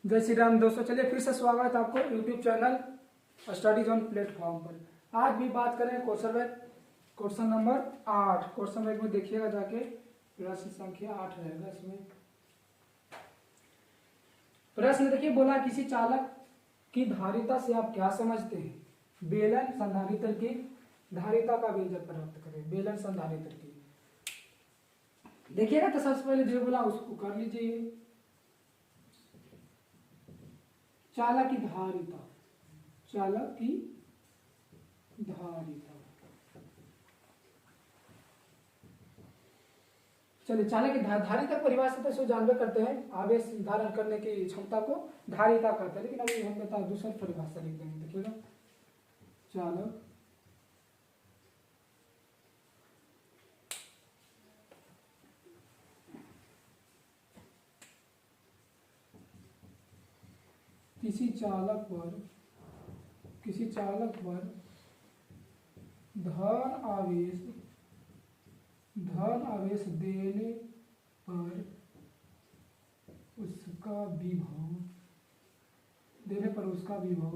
जय श्री राम दोस्तों। चलिए फिर से स्वागत है आपको YouTube channel study zone platform पर। आज भी बात करें क्वेश्चन नंबर 8। क्वेश्चन में देखिएगा जाके, प्रश्न संख्या 8 रहेगा। इसमें प्रश्न देखिए, बोला किसी चालक की धारिता से आप क्या समझते हैं? बेलन संधारित्र की धारिता का व्यंजक प्राप्त करें। बेलन संधारित्र की देखिएगा तो सबसे पहले जो बोला उसको कर लीजिए। चालक की धारिता, चालक की धारिता। चलिए, चालक की धारिता परिभाषा तो जानबे करते हैं, आवेश धारण करने की क्षमता को धारिता कहते हैं। लेकिन अभी हम बता दूसरा परिभाषा लिख देंगे। देखिएगा, चालक किसी चालक पर धन आवेश देने पर उसका विभव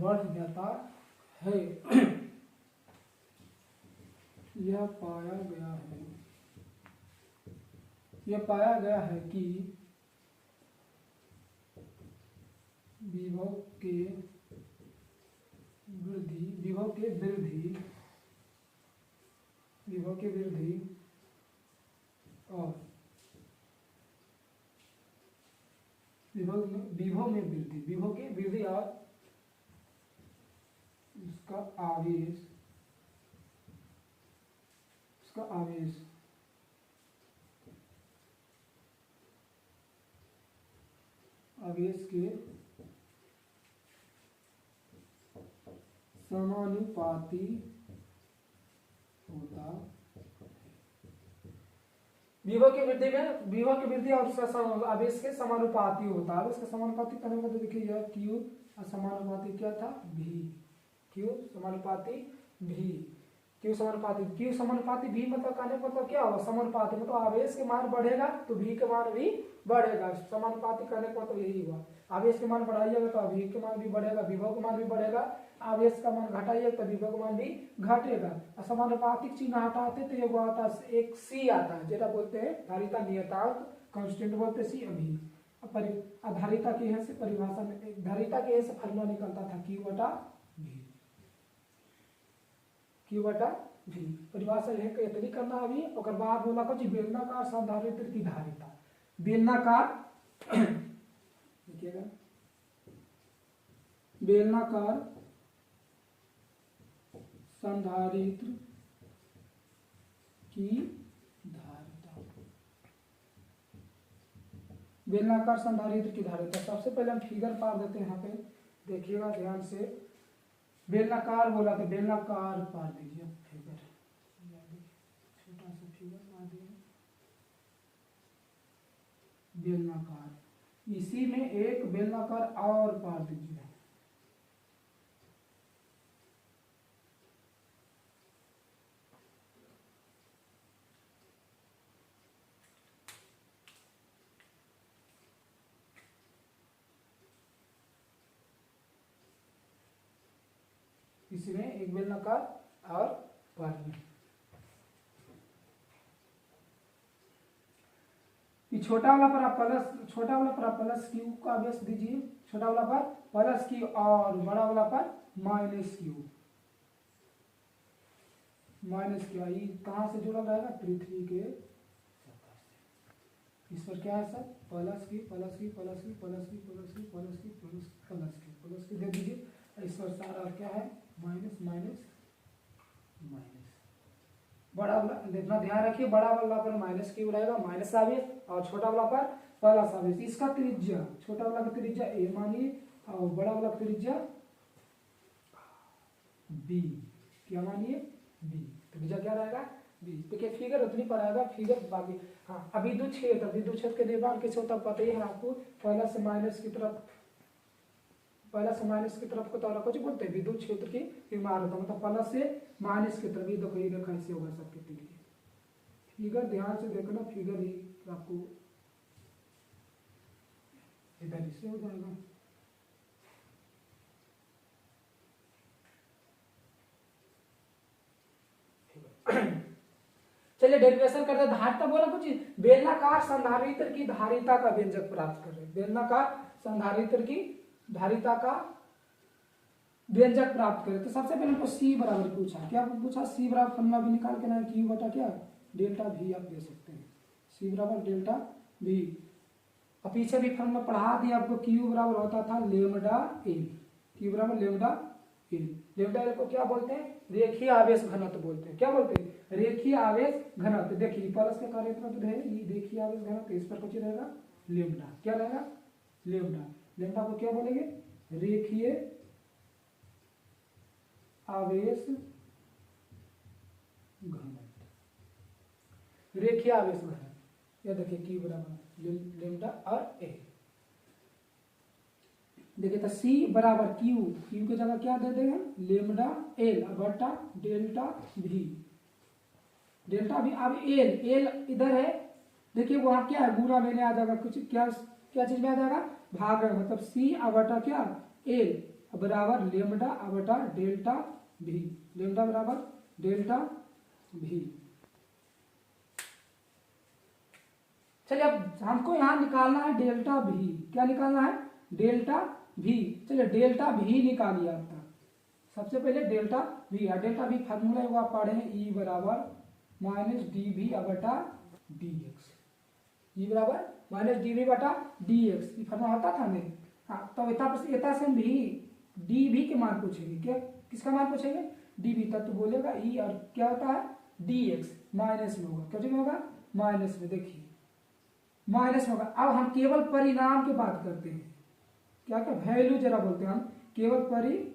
बढ़ जाता है। यह पाया गया है कि विभव के वृद्धि और विभव के वृद्धि और उसका आवेश के समानुपाती होता है। विभव की वृद्धि और उसका आवेश के समानुपाती होता है। उसका समानुपाती करने का तो देखिए, यह क्यू समानुपाती क्या था? भी। क्यू समानुपाती भी मतलब कहने मतलब क्या होगा? समानुपाती मतलब आवेश के मान बढ़ेगा तो भी के मान भी बढ़ेगा। समानुपाती करने का मतलब यही हुआ। आवेश के मान बढ़ाइएगा तो भी के मान भी बढ़ेगा, विभव का मान भी बढ़ेगा। आवेश का मान घटाइएगा तो विभव का मान भी घटेगा। समानुपातिक चिन्ह हटाते तो एगो आता है, एक सी आता है, जेटा बोलते हैं धारिता नियतांक, कांस्टेंट बोलते सी। अभी धारिता की है से परिभाषा में, धारिता के से फॉर्मूला निकलता था Q बटा V। परिभाषा यह इतनी करना अभी। और बाद बोला कुछ बेलनाकार संधारित्र की धारिता। बेलनाकार देखिएगा, बेलनाकार संधारित्र की धारिता। बेलनाकार संधारित्र की धारिता सबसे पहले हम फिगर पार देते हैं। यहाँ पे देखिएगा ध्यान से। बेलनाकार बोला तो बेलनाकार पार दीजिए फिगर, छोटा सा फिगर पार दिए। बेलनाकार, इसी में एक बेलनाकार और पार दीजिए। इसमें एक बेलनाकार और पार में छोटा वाला पर आप प्लस क्यू का आवेश दीजिए। छोटा वाला पर प्लस क्यू और बड़ा वाला पर माइनस क्यू। ये कहाँ से जुड़ा रहेगा? पृथ्वी के सतह से। इस पर क्या है सर? प्लस की दे दीजिए। इस पर सारा क्या है? माइनस। बड़ा वाला देखना, ध्यान रखिए, बड़ा वाला पर माइनस क्यू रहेगा, माइनस आवेश, और छोटा वाला पर प्लस आवेश। इसका त्रिज्या, छोटा वाला का त्रिज्या ए मानिए और बड़ा वाला का त्रिज्या बी। क्या मानिए? बी। त्रिज्या क्या रहेगा? बी। देखिए फिगर उतनी पर आएगा, फिगर बाकी। हाँ, अभी विद्युत क्षेत्र के निर्माण के छोटा पता ही है आपको, प्लस से माइनस की तरफ प्लस से माइनस की तरफ को तो कुछ बोलते हैं विद्युत क्षेत्र की इमारत, मतलब प्लस से माइनस की तरफ। ये देखो ये रेखा ऐसे होगा सबके लिए। फिगर ध्यान से देखना, फिगर ही आपको इधर इससे हो जाएगा। चलिए डेरिवेशन करते हैं। धारिता बोला कुछ बेलनाकार संधारित्र की धारिता का व्यंजक प्राप्त कर रहे हैं। बेलनाकार संधारित्र की धारिता का व्यंजक प्राप्त करें। तो सबसे पहले हमको सी बराबर पूछा, क्या पूछा? सी बराबर फॉर्मूला भी निकाल के ना, क्यू बटा क्या डेल्टा भी आप दे सकते हैं, सी बराबर डेल्टा भी। और पीछे भी फॉर्मूला पढ़ा दिया आपको, क्यू बराबर होता था लेमडा एल, क्यू बराबर लेमडा एल। लेमडा एल को क्या बोलते हैं? रेखीय आवेश घनत्व बोलते हैं। क्या बोलते हैं? रेखीय आवेश घनत्व। देखिए प्लस का कार्य तो है, ये रेखीय आवेश घनत्व, इस पर कुछ रहेगा लेमडा। क्या रहेगा? लेमडा। लेमडा को क्या बोलेंगे? रेखीय आवेश घनत्व, रेखीय आवेश घनत्व। यह देखिए क्यू बराबर लेमडा और ए। देखिए तो सी बराबर क्यू, क्यू की जगह क्या दे देंगे? लेमडा एल बटा डेल्टा भी। डेल्टा भी, अब एल, एल इधर है, देखिए वहां क्या है? गुणा में आ जाएगा कुछ, क्या क्या चीज में आ जाएगा? भाग है, मतलब सी बटा क्या एल बराबर लेमडा बटा डेल्टा भी। लेमडा बराबर डेल्टा भी। चलिए अब हमको यहां निकालना है डेल्टा भी। क्या निकालना है? डेल्टा भी। चलिए डेल्टा भी निकालिए आपका। सबसे पहले डेल्टा भी, डेल्टा भी फार्मूला वो आप पढ़े हैं, ई बराबर माइनस डी भी बटा डी एक्स। ई बराबर माइनस डी भी बटा डी एक्स, ये फार्मूला होता था हमें। हाँ, तो इतना से भी डी भी के मान पूछेंगे। क्या किसका मान पूछेंगे? डी भी। तब तो बोलेगा ई, और क्या होता है? डी एक्स माइनस में होगा। क्या होगा? माइनस में। देखिए माइनस में होगा। अब हम केवल परिणाम की बात करते हैं, क्या क्या वैल्यू जरा बोलते हैं हम, केवल परिमाण,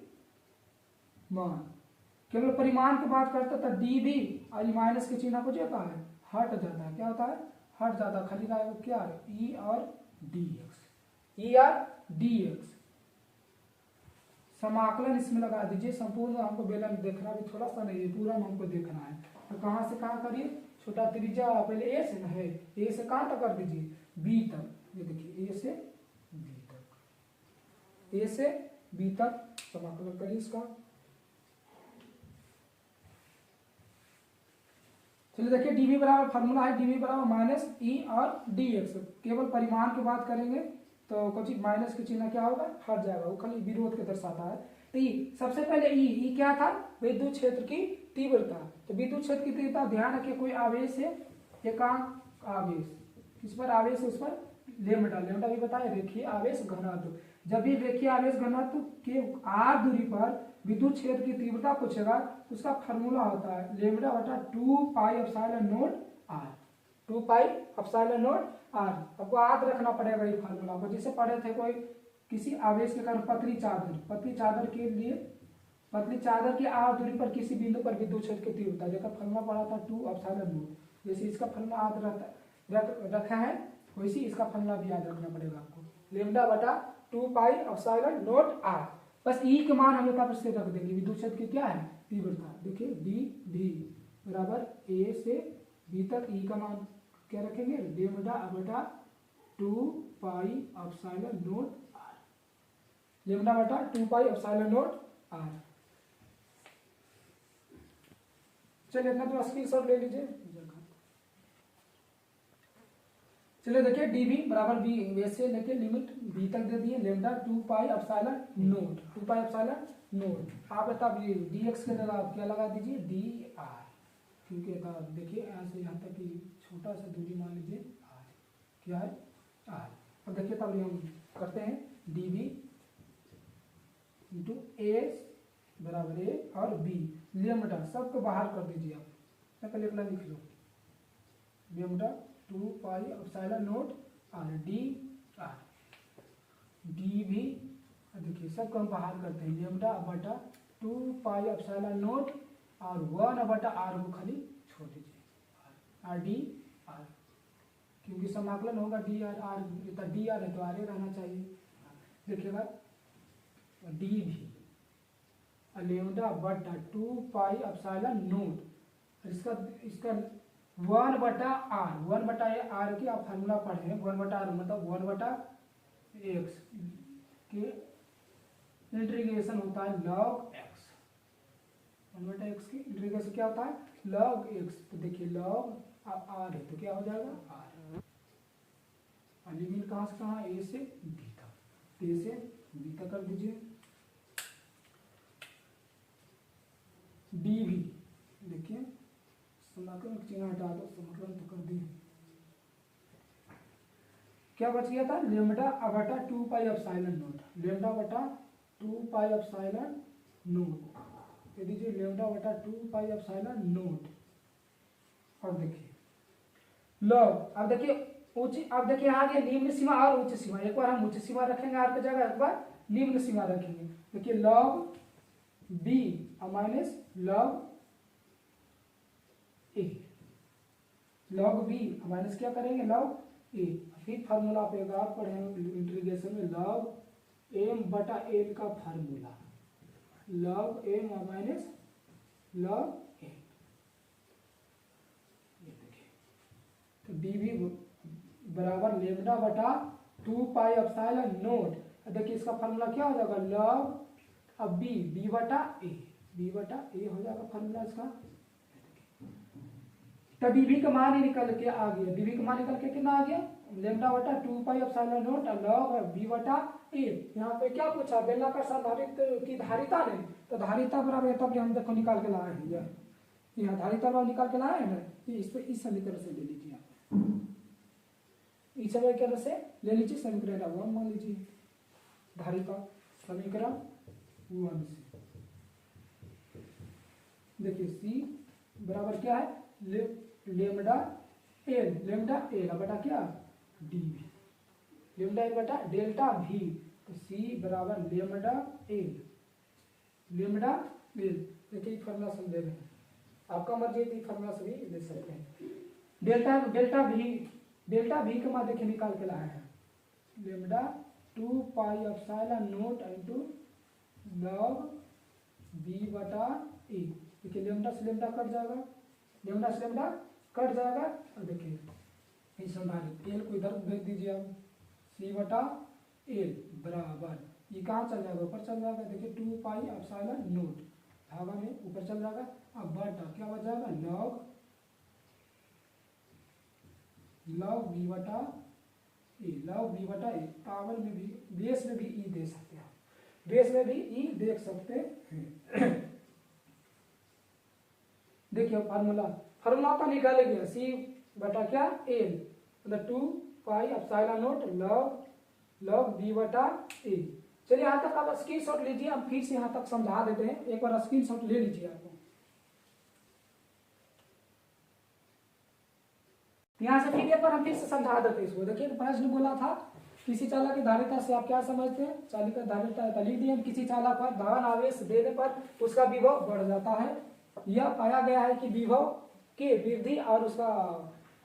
केवल परिमाण की बात करते तो डी भी और माइनस के चिन्ह को जो होता है हट जाता है। क्या होता है? हट जाता है। खाली रहेगा क्या? ई और डी एक्स, ई और डी एक्स। समाकलन इसमें लगा दीजिए। संपूर्ण हमको बेलन देखना भी थोड़ा सा नहीं है, पूरा हमको देखना है। तो कहाँ से कहाँ करिए? छोटा त्रिज्या पहले ए से ना है, ए से कहाँ तक कर दीजिए? बी तक। ये देखिए ए से बी तक, ए से बी तक समाकलन करिए इसका। चलिए देखिए डीवी बराबर फॉर्मूला है, डीवी बराबर माइनस ई और डी एक्स। केवल परिमाण की बात करेंगे तो कुछ माइनस के चिन्ह क्या होगा? हट जाएगा, वो खाली विरोध के दर्शाता है। तो ई सबसे पहले ई क्या था? विद्युत क्षेत्र की तीव्रता। तो विद्युत क्षेत्र की तीव्रता ध्यान रखिए, कोई आवेश है, एकांक आवेश, किस पर आवेश है? उस पर लेमडा। लेमडा भी बताया रेखीय आवेश घनत्व। जब भी रेखीय आवेश घनत्व के आर दूरी पर विद्युत क्षेत्र की तीव्रता पूछेगा, उसका फॉर्मूला होता है लेमडा बटा 2 pi epsilon not R. 2 pi epsilon not R. आपको याद रखना पड़ेगा ये फार्मूला को। जैसे पढ़े थे कोई किसी आवेश के कारण पतली चादर, पतली चादर के लिए, पतली चादर की आर दूरी पर किसी बिंदु पर विद्युत क्षेत्र की तीव्रता, जैसा फॉर्मूला पढ़ा था 2 एप्सिलॉन नॉट। जैसे इसका फॉर्मूला याद रखा है, वैसे इसका फॉर्मूला भी याद रखना पड़ेगा आपको, लेमडा बटा 2 पाई एप्सिलॉन नॉट आर। बस ई के मान हम यहाँ पर से रख देंगे। विद्युत क्षेत्र की क्या है? तीव्रता। देखिए डी भी बराबर ए से बी तक, ई का मान क्या रखेंगे? लेमडा बटा 2 pi epsilon not R. Lambda बटा 2 पाई एप्सिलॉन नॉट आर। चलिए इतना तो स्क्रीनशॉट ले लीजिए। चलिए देखिए डीबी बराबर बी, वैसे लेके लिमिट बी तक दे दिए, lambda 2 pi epsilon not, 2 pi epsilon not. आप तब ये डी एक्स के जगह आप क्या लगा दीजिए? डी आर, क्योंकि देखिए यहाँ से यहाँ तक की छोटा सा दूरी मान लीजिए आर। क्या है? आर। अब देखिए तब हम करते हैं डी बी इंटू ए बराबर ए और बी। लेमडा सबको बाहर कर दीजिए आप, पहले अपना लिख लो, lambda 2 pi epsilon not R D R. D भी देखिए सबको हम बाहर करते हैं, लेमडा बटा 2 पाई एप्सिलॉन नॉट और 1 बटा आर को खाली छोड़ दीजिए, आर डी आर, क्योंकि समाकलन होगा D R, are D are है तो आर रहना चाहिए। देखिएगा डी भी लेमडा बटा 2 पाई एप्सिलॉन नोट। इसका इसका 1/r की आप फार्मूला पढ़े हैं। 1/r मतलब 1/x के इंटीग्रेशन होता है log x। 1/x की इंटीग्रेशन क्या होता है log x। तो देखिए log r है तो क्या हो जाएगा r। लिमिट कहाँ से कहाँ a से b तक। a से b तक कर दीजिए। डी भी देखिए समाकलन चिन्ह हटा दो, समाकलन तो कर दिए। क्या बच गया था लेमडा बटा 2 पाई एप्सिलॉन नोट। लेमडा बटा 2 पाई एप्सिलॉन नोट कह दीजिए लेमडा बटा 2 पाई एप्सिलॉन नोट। और देखिए लॉग अब देखिए ऊंची, अब देखिए आगे निम्न सीमा और उच्च सीमा। एक बार हम उच्च सीमा रखेंगे आर की जगह, एक बार निम्न सीमा रखेंगे। देखिए लॉग बी माइनस लॉग ए। लॉग बी माइनस क्या करेंगे लॉग ए। फिर फार्मूला आप एक और पढ़ेंगे इंटीग्रेशन में लॉग एम बटा एन का formula. Log M minus log N. ये देखिए तो डी भी बराबर लेमडा बटा 2 पाई एप्सिलॉन नोट। देखिए इसका फार्मूला क्या हो जाएगा लॉग अब बी बटा ए हो जाएगा फार्मूला इसका। तो डीवी का मान ही निकल के आ गया। डीवी का मान निकल के कितना आ गया लेमडा बटा 2 pi epsilon nought log B बटा ए। यहाँ पे क्या पूछा बेलनाकार संधारित्र की धारिता नहीं, तो धारिता बराबर तब हम देखो निकाल के लाए हैं। यहाँ धारिता बराबर निकाल के लाए हैं ना। इस समीकरण से ले लीजिए आप, इस समीकरण से ले लीजिए। समीकरण 1 मान लीजिए धारिता समीकरण 1 से। देखिए सी बराबर क्या है लेमडा एल बटा क्या डी भी। लेमडा एल बटा डेल्टा भी। तो सी बराबर लेमडा एल देखिए फार्मूला से दे रहे हैं, आपका मर्जी है फार्मूला से भी दे सकते हैं। डेल्टा भी का मान देखिए निकाल के लाए हैं lambda 2 pi epsilon nought into log B बटा ए। देखिए लेमडा से लेमडा कट जाएगा, लेमडा से लेमडा कट जाएगा। और देखिए इस संधारित्र एल को इधर भेज दीजिए आप। सी बटा एल बराबर ये कहाँ चल जाएगा ऊपर चल जाएगा। देखिए 2 पाई एप्सिलॉन नोट भागा में ऊपर चल जाएगा। अब बटा क्या बच जाएगा लॉग बी बटा ए। लॉग बी बटा ए पावर में भी बेस में भी ई दे सकते हैं, बेस में भी ई देख सकते हैं। देखिए फार्मूला तो निकाले गया सी बटा क्या एल मतलब 2 pi epsilon nought log B बटा ए। चलिए यहाँ तक आप स्क्रीनशॉट लीजिए, हम फिर से यहाँ तक समझा देते हैं। एक बार स्क्रीनशॉट ले लीजिए आपको। यहाँ से फिर एक बार हम फिर से समझा देते हैं इसको। देखिए प्रश्न बोला था किसी चालक की धारिता से आप क्या समझते हैं। चालक की धारिता लिख दिए हम। किसी चालक पर धन आवेश देने पर उसका विभव बढ़ जाता है। यह पाया गया है कि विभव के वृद्धि और उसका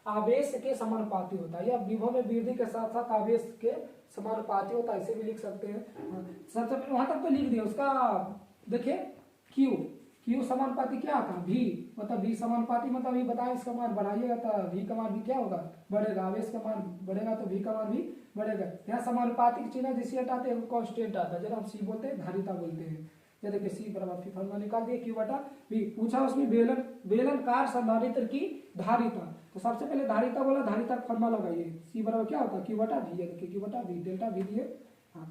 आवेश के समानुपाती होता है। यह विभव में वृद्धि के साथ साथ आवेश के समानुपाती होता है, ऐसे भी लिख सकते हैं। सबसे वहां तक तो लिख दिया उसका। देखिए क्यू समानुपाती क्या था भी मतलब भी समानुपाती मतलब ये बताएं इसका मान बढ़ाइएगा तो भी का मान भी क्या होगा बढ़ेगा। आवेश का मान बढ़ेगा तो भी का मान भी बढ़ेगा। यहाँ समानुपाती चिन्ह जिसे हटाते हैं कांस्टेंट आता है, जब हम सी बोलते हैं धारिता बोलते हैं। ये देखिए सी बराबर फिर फॉर्मूला निकाल दिए क्यू बटा बी। पूछा उसमें बेलनकार संधारित्र की धारिता। तो सबसे पहले धारिता बोला, धारिता का फॉर्मूला लगाइए। सी बराबर क्या होता है क्यू बटा बी। देखिए क्यू बटा बी डेल्टा बी दिए। हाँ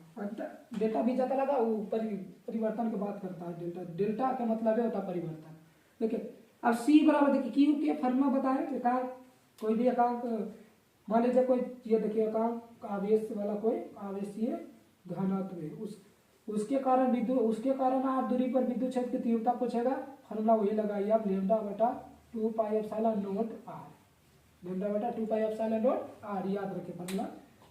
डेल्टा बी जाता लगा वो परिवर्तन की बात करता है। डेल्टा का मतलब है होता परिवर्तन। देखिए अब सी बराबर देखिए क्यू के फॉर्मूला बताए। एकांक कोई भी एकांक मान लीजिए कोई ये देखिए एकांक आवेश वाला कोई आवेशीय घनत्व है, उसके कारण आप दूरी पर विद्युत क्षेत्र की तीव्रता पूछेगा। फॉर्मूला वही लगाइए आप लेमडा बटा 2 pi epsilon nought R. Lambda बटा 2 पाई एप्सिलॉन नोट आर याद रखें फॉर्मूला।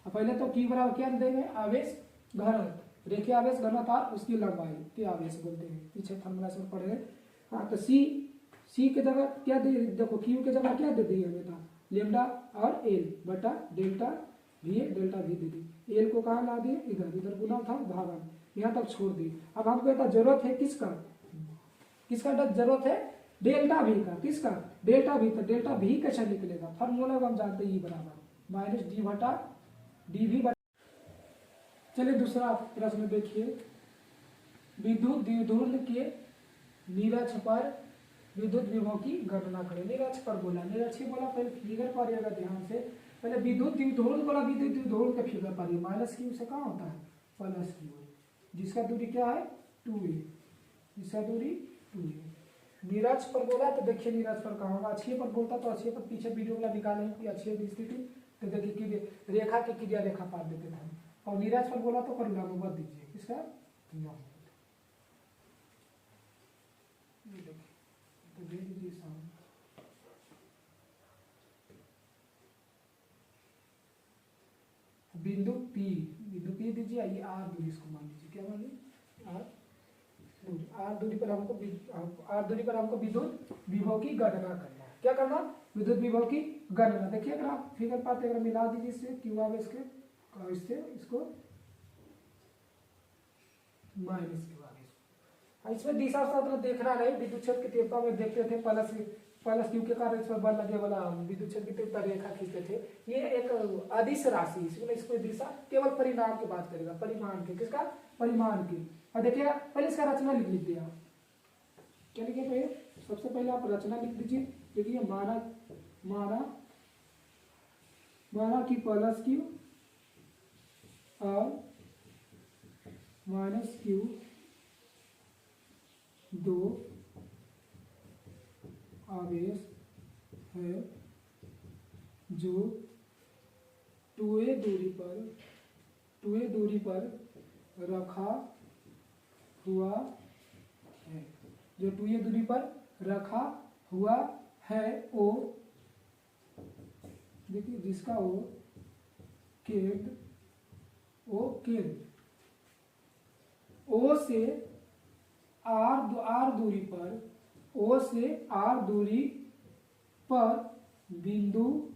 पहले तो क्यू बराबर क्या देंगे आवेश घनत्व, रेखीय आवेश घनत्व और उसकी लंबाई के आवेश बोलते हैं। पीछे फॉर्मूला से पढ़े। हाँ तो सी के जगह क्या दे देखो क्यू के जगह क्या दे दी है बेटा लेमडा और एल बटा डेल्टा भी दे दी। एल को कहाँ ला दिए इधर गुना था भागा। यहाँ तक छोड़ दी। अब हमको कहता जरूरत है किसका, किसका जरूरत है, डेल्टा भी का, किसका, डेल्टा भी। तो डेल्टा भी कैसे निकलेगा, फॉर्मूला हम जानते हैं, ई बराबर माइनस डी बटा डी भी बटा। चलिए दूसरा प्रश्न देखिए, विद्युत द्विध्रुव के नीरज पर विद्युत विभव की गणना करें। नीरज पर बोला, नीरज की बोला, पहले फिगर पढ़िएगा ध्यान से, पहले विद्युत द्विध्रुव बोला, विद्युत द्विध्रुव के फिगर पढ़िए, माइनस क्यू से कहाँ होता है प्लस क्यू, जिसका दूरी क्या है 2a, जिसका दूरी 2a। नीरज पर बोला तो देखिए नीरज पर कहाँ होगा, अक्षीय पर बोलता तो अक्षीय पर पीछे वीडियो वाला निकालेंगे कि अक्षीय की स्थिति, तो देखिए रेखा की क्रिया रेखा पार देते थे हम। और नीरज पर बोला तो पर लंबवत दीजिए, किसका लंबवत, तो दे दीजिए सामने बिंदु P, बिंदु P दीजिए, ये R दूरी इसको मान लीजिए, क्या मान लीजिए R दूरी, R दूरी पर हमको विद्युत विभव की गणना करना है। क्या करना, विद्युत विभव की गणना। देखिए अगर आप फिगर पाते अगर मिला दीजिए इससे क्यू आवेश के, इससे इसको माइनस क्यू आवेश। इसमें दिशा शास्त्र देखना नहीं, विद्युत क्षेत्र की तीव्रता में देखते थे प्लस क्यू के कारण इस पर बल लगे वाला विद्युत क्षेत्र की तीव्रता रेखा खींचते थे। ये एक अदिश राशि, इसमें इसको दिशा केवल परिणाम की बात करेगा, परिमाण के, किसका, परिमाण की। और देखिए पहले इसका रचना लिख लीजिए आप, क्या लिखिए पहले, सबसे पहले आप रचना लिख दीजिए। देखिए माना कि प्लस क्यू और माइनस क्यू दो आवेश है जो 2a दूरी पर रखा हुआ है, जो 2a दूरी पर रखा हुआ है, ओ देखिए जिसका ओ केंद्र ओ से आर दूरी पर, ओ से आर दूरी पर बिंदु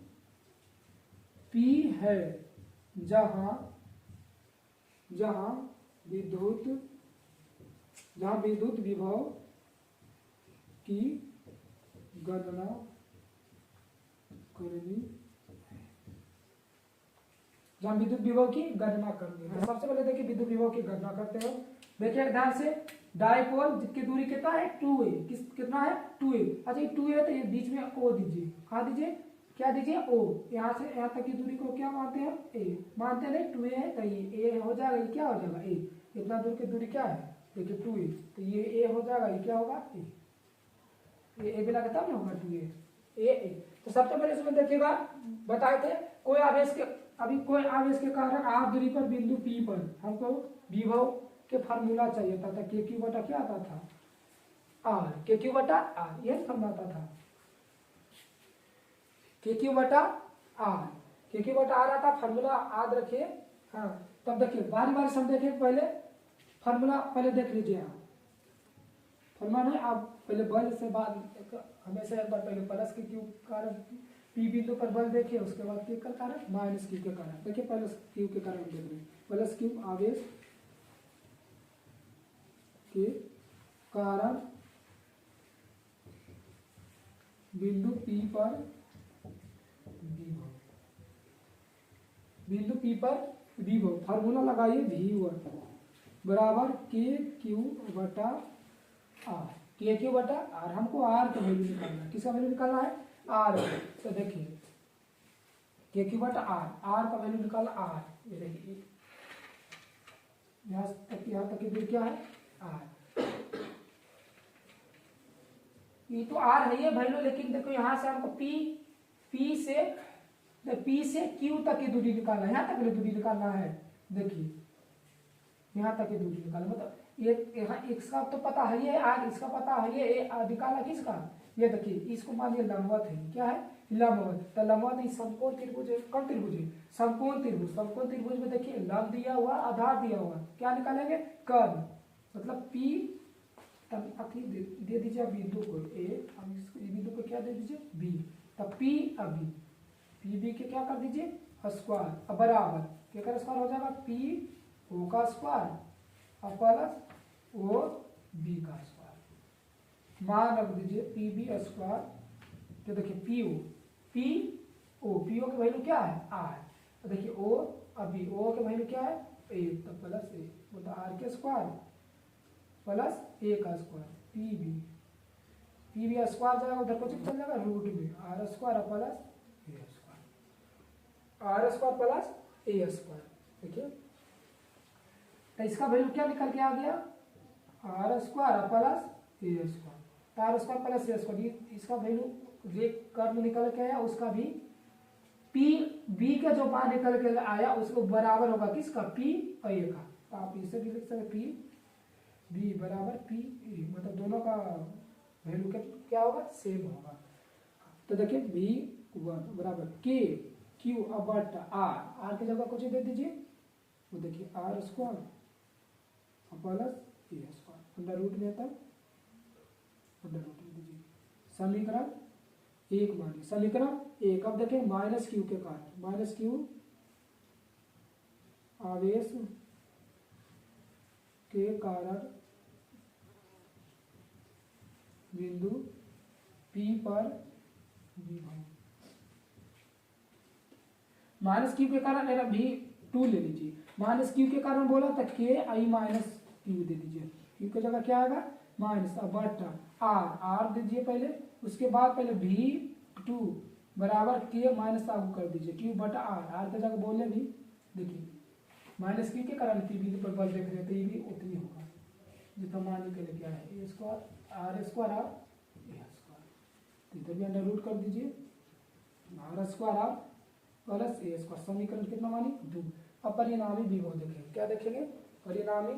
P है, जहां विद्युत विभव की गणना करनी है, जहां विद्युत विभव की गणना करनी है। सबसे पहले देखिए विद्युत विभव की गणना करते हो, देखिए ध्यान से, डायपोल जिसकी दूरी कितना है 2a, कितना है 2a। अच्छा ये 2a है तो ये बीच में o दीजिए, कहाँ दीजिए, क्या दीजिए o, यहाँ से यहाँ तक की दूरी को क्या मानते हैं a, मानते नहीं, 2a है तो ये a हो जाएगा, ये क्या हो जाएगा a, इतना दूर की दूरी क्या है देखिए 2a, तो ये a हो जाएगा, ये क्या होगा a, ये a मिला के तब ना होगा 2a a। तो सबसे पहले इसमें देखिएगा बताए थे कोई आवेश के कारण r दूरी पर बिंदु P पर हमको विभव के फार्मूला चाहिए था, के क्यू बटा क्या आता था आर, के क्यू बटा आर, यह फॉर्मूला आता था के क्यू बटा आर, के क्यू बटा आर आता, फार्मूला याद रखिए। हाँ तब देखिए बारी से हम देखिए, पहले फार्मूला पहले देख लीजिए आप, फार्मूला नहीं आप पहले बल से बाद हमेशा एक बार पहले प्लस के क्यू कारण पी बिंदु पर बल देखिए, उसके बाद के कारण माइनस क्यू के कारण, देखिए प्लस क्यू के कारण देख रहे हैं, प्लस क्यू आवेश के कारण बिंदु P पर विभव, फार्मूला लगाइए V1 बराबर के क्यू बटा आर, के क्यू बटा आर, हमको आर का वैल्यू निकालना है, किसका वैल्यू निकालना है आर। तो देखिए के क्यू बटा आर का वैल्यू निकालना आर, ये देखिए यहाँ तक की दूरी क्या है आर, ये तो आर है ये वैल्यू, लेकिन देखो यहाँ से हमको P से Q तक की दूरी निकालना है, यहाँ तक की दूरी निकालना है, देखिए यहाँ तक की दूरी निकालना, मतलब ये यहाँ इसका तो पता है ये आर, इसका पता है ये निकाला किसका, ये देखिए इसको मान लिया लंबवत है, क्या है लंबवत, तो लंबवत समकोण त्रिभुज है, कौन त्रिभुज है समकोण त्रिभुज में देखिए लंब दिया हुआ आधार दिया हुआ, क्या निकालेंगे कर्ण, मतलब P दे दीजिए बिंदु को A, हम इस बिंदु को क्या दे दीजिए B, तब P अब B के क्या कर दीजिए स्क्वायर, अब बराबर क्या कर स्क्वायर हो जाएगा P O का स्क्वायर और प्लस ओ बी का स्क्वायर। मान रख दीजिए पी बी स्क्वायर, तो देखिए पी ओ की वैल्यू क्या है आर, तो देखिए ओ अभी ओ के वैल्यू क्या है ए, तो प्लस ए मतलब आर के स्क्वायर प्लस ए का स्क्वायर पी बी स्क्वायर जाएगा उधर कुछ चल जाएगा रूट में R square plus A square, R square plus A square. देखिए तो इसका वैल्यू क्या निकल के आ गया R square plus A square, तो R square plus A square इसका वैल्यू जे कर्व निकल के आया उसका भी पी बी का जो मान निकल के आया उसको बराबर होगा किसका पी और ए का, तो आप इसे भी लिख सकते पी बी बराबर पी ए, मतलब दोनों का वैल्यू क्या होगा सेम होगा। तो देखिए बी वन बराबर के क्यू बट आर की जगह कुछ दे दीजिए, वो देखिए R square plus A square under root में था अंडर रूट में दीजिए। समीकरण एक मानिए समीकरण एक, अब देखें माइनस क्यू के कारण माइनस क्यू आवेश के कारण बिंदु P पर विभव, माइनस क्यू के कारण है ना भी टू ले लीजिए, माइनस क्यू के कारण बोला था के आई माइनस क्यू दे दीजिए, क्यू की जगह क्या आएगा माइनस बटा आर दीजिए पहले, उसके बाद पहले भी टू बराबर के माइनस लागू कर दीजिए क्यू बटा आर की जगह बोले भी देखिए माइनस क्यू के कारण पी बी पर बल देख रहे थे ये भी उतनी होगा जितना मान के लिए क्या है ए स्क्वायर आर स्क्वायर और ए स्क्वायर, तो इधर भी अंडर रूट कर दीजिए आर स्क्वायर और प्लस ए स्क्वायर। समीकरण कितना मानी 2। अब परिणामी विभव देखेंगे, क्या देखेंगे परिणामी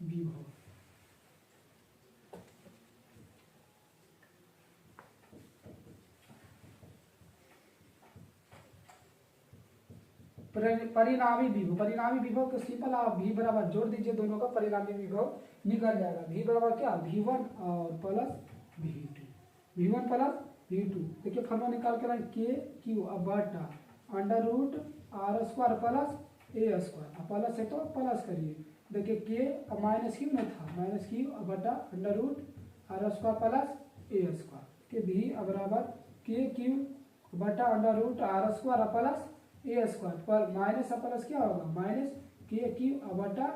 विभव, परिणामी विभव के सिंपल आप भी बराबर जोड़ दीजिए दोनों का परिणामी विभव निकल जाएगा। भी बराबर क्या V1 और प्लस V1 प्लस V2, देखिए फॉर्मूला निकाल के के क्यू बटा under root R square plus A square, plus है तो प्लस करिए, देखिए के माइनस क्यू में था माइनस क्यू बटा under root R square plus A square के भी बराबर के क्यू बटा under root R square plus A square पर माइनस प्लस क्या होगा माइनस के क्यू बटा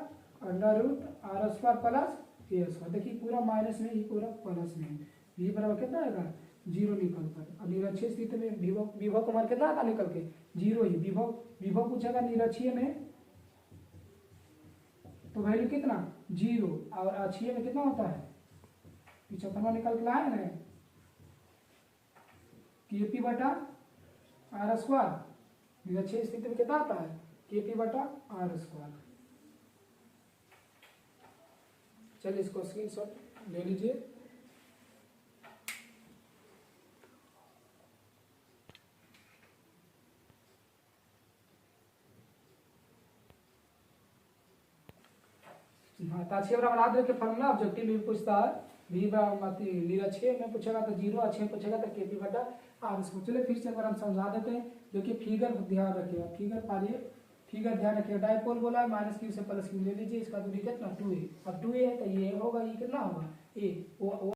under root R square plus A square, देखिए पूरा माइनस में ही पूरा प्लस में भी बराबर कितना आएगा 0 निकल कर, और निरक्षीय स्थिति में विभव का मान कितना आएगा निकल के 0 ही, विभव पूछेगा निरक्षीय में तो वैल्यू कितना 0 और अक्षीय में कितना होता है पीछे फॉर्मूला निकल के लाए ना केपी बटा आर स्क्वायर, निरक्षीय स्थिति में कितना आता है केपी बटा आर स्क्वायर। चलिए इसको स्क्रीनशॉट ले लीजिए। हाँ ताछे बराबर याद रखिए फॉर्मूला ऑब्जेक्टिव में पूछता है भी बराबर निरक्षीय में पूछेगा तो 0, अक्षीय में पूछेगा तो केपी बटा आर स्क्वायर। चलिए फिर से एक बार हम समझा देते हैं, जो कि फिगर ध्यान रखिएगा, फिगर पारिए फिगर ध्यान रखिएगा। डायपोल बोला है माइनस क्यू से प्लस क्यू ले लीजिए, इसका दूरी कितना 2a, अब 2a है तो ये होगा ये कितना होगा a, वो